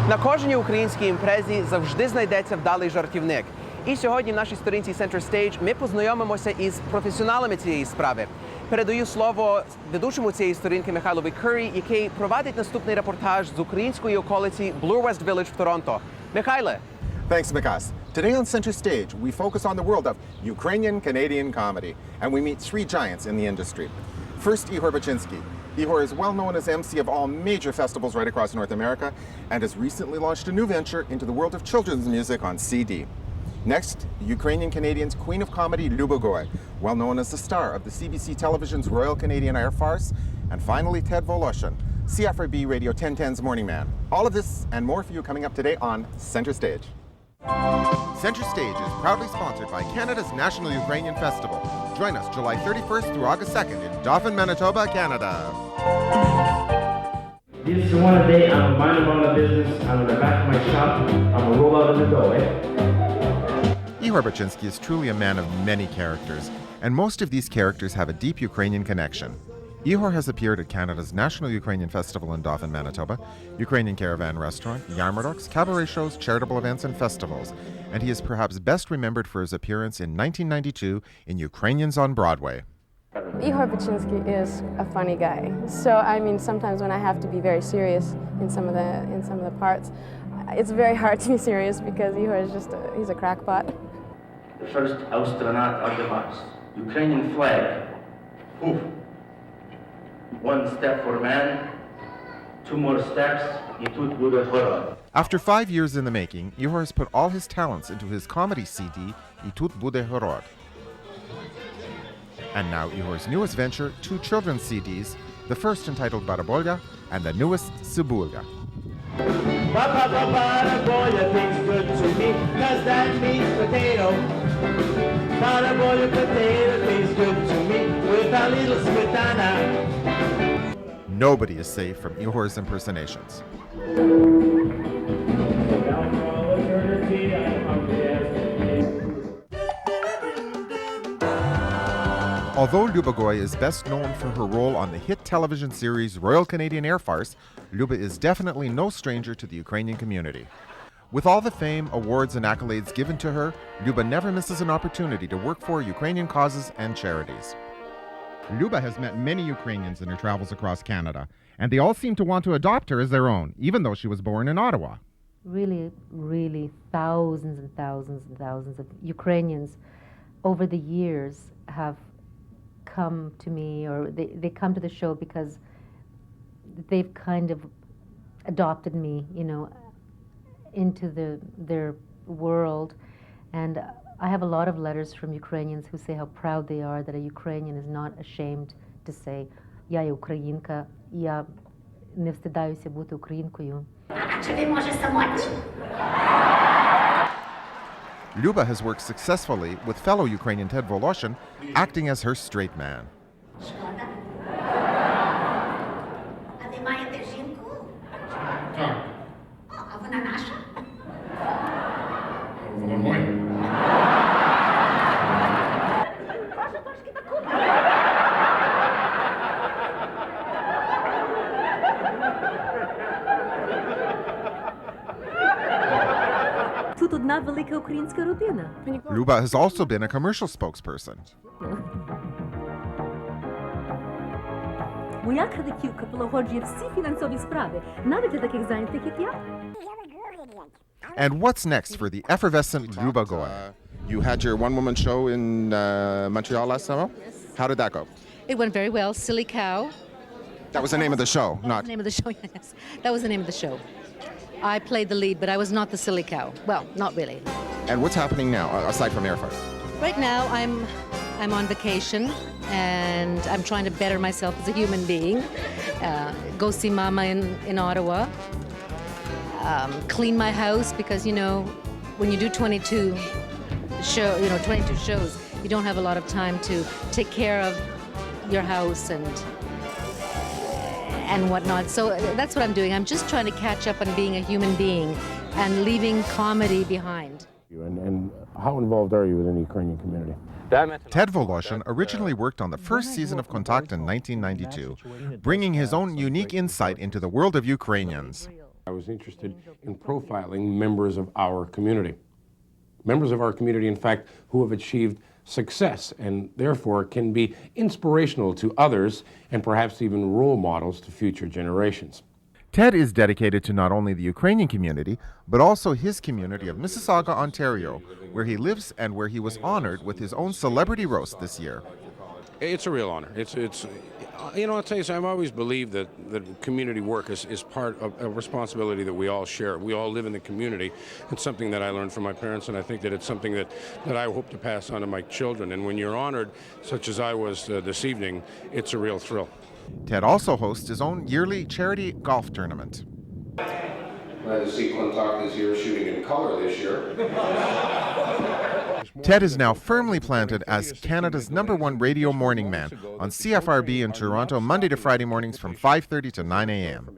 На кожній українській імпрезі завжди знайдеться вдалий жартівник. І сьогодні в нашій сторінці Center Stage ми познайомимося із професіоналами цієї справи. Передаю слово ведучому цієї сторінки Михайлові Curry, який провадить наступний репортаж з української околиці Bloor West Village в Торонто. Михайле. Thanks, Mikas. Today on Center Stage, we focus on the world of Ukrainian-Canadian comedy, and we meet three giants in the industry. First, Ihor Baczynski. Ihor is well known as MC of all major festivals right across North America and has recently launched a new venture into the world of children's music on CD. Next, Ukrainian-Canadian's Queen of Comedy, Luba Goy, well known as the star of the CBC Television's Royal Canadian Air Farce. And finally, Ted Voloshin, CFRB Radio 1010's Morning Man. All of this and more for you coming up today on Center Stage. Center Stage is proudly sponsored by Canada's National Ukrainian Festival. Join us July 31st through August 2nd in Dauphin, Manitoba, Canada. This is one day I'm minding my own business. I'm in the back of my shop. I'm gonna roll out of the door. Ihor Baczynski is truly a man of many characters, and most of these characters have a deep Ukrainian connection. Ihor has appeared at Canada's National Ukrainian Festival in Dauphin, Manitoba, Ukrainian Caravan Restaurant, yarmarks, cabaret shows, charitable events, and festivals, and he is perhaps best remembered for his appearance in 1992 in Ukrainians on Broadway. Ihor Baczynski is a funny guy. So I mean, sometimes when I have to be very serious in some of the parts, it's very hard to be serious because Ihor is just he's a crackpot. The first astronaut of the Mars. Ukrainian flag. Oof. One step for man, two more steps, и тут буде хорор. After 5 years in the making, Ihor has put all his talents into his comedy CD, I тут буде хорор. And now Ihor's newest venture, two children's CDs, the first entitled Barabolya and the newest Cibulya. Barabolya tastes good to me, cause that means potato. Barabolya potato tastes good to me, with a little smetana. Nobody is safe from Ihor's impersonations. Although Luba Goy is best known for her role on the hit television series Royal Canadian Air Farce, Luba is definitely no stranger to the Ukrainian community. With all the fame, awards, and accolades given to her, Luba never misses an opportunity to work for Ukrainian causes and charities. Luba has met many Ukrainians in her travels across Canada, and they all seem to want to adopt her as their own, even though she was born in Ottawa. Really, really thousands and thousands and thousands of Ukrainians over the years have come to me, or they come to the show because they've kind of adopted me, you know, into their world. And I have a lot of letters from Ukrainians who say how proud they are that a Ukrainian is not ashamed to say, я є українка, я не встидаюся бути українкою. А чи ви, може, самотні? Luba has worked successfully with fellow Ukrainian Ted Voloshin, acting as her straight man. Шкода. А ви маєте жінку? Так, О, а вона наша? вона моя. Може, трошки таку? Тут одна велика українська родина. Luba has also been a commercial spokesperson. Моя кредитівка полагоджує всі фінансові справи, навіть для таких зайнятих, як я. And what's next for the effervescent Luba Goy? You had your one-woman show in Montreal last summer? Yes. How did that go? It went very well. Silly Cow. That was the name of the show, That was the name of the show, yes. That was the name of the show. I played the lead, but I was not the silly cow. Well, not really. And what's happening now, aside from Air Farce? Right now, I'm on vacation, and I'm trying to better myself as a human being. Go see Mama in Ottawa. Clean my house because, you know, when you do 22 shows, you don't have a lot of time to take care of your house and whatnot. So that's what I'm doing. I'm just trying to catch up on being a human being and leaving comedy behind. And how involved are you within the Ukrainian community? Ted Voloshin originally worked on the first season of Kontakt in 1992, bringing his own unique insight into the world of Ukrainians. I was interested in profiling members of our community. Members of our community, in fact, who have achieved success and therefore can be inspirational to others and perhaps even role models to future generations. Ted is dedicated to not only the Ukrainian community, but also his community of Mississauga, Ontario, where he lives and where he was honored with his own celebrity roast this year. It's a real honor. It's you know, I'll tell you something, I've always believed that community work is part of a responsibility that we all share. We all live in the community. It's something that I learned from my parents, and I think that it's something that I hope to pass on to my children. And when you're honored, such as I was this evening, it's a real thrill. Ted also hosts his own yearly charity golf tournament. Glad to see Kontakt is here shooting in color this year. Ted is now firmly planted as Canada's #1 radio morning man on CFRB in Toronto, Monday to Friday mornings from 5:30 to 9 a.m.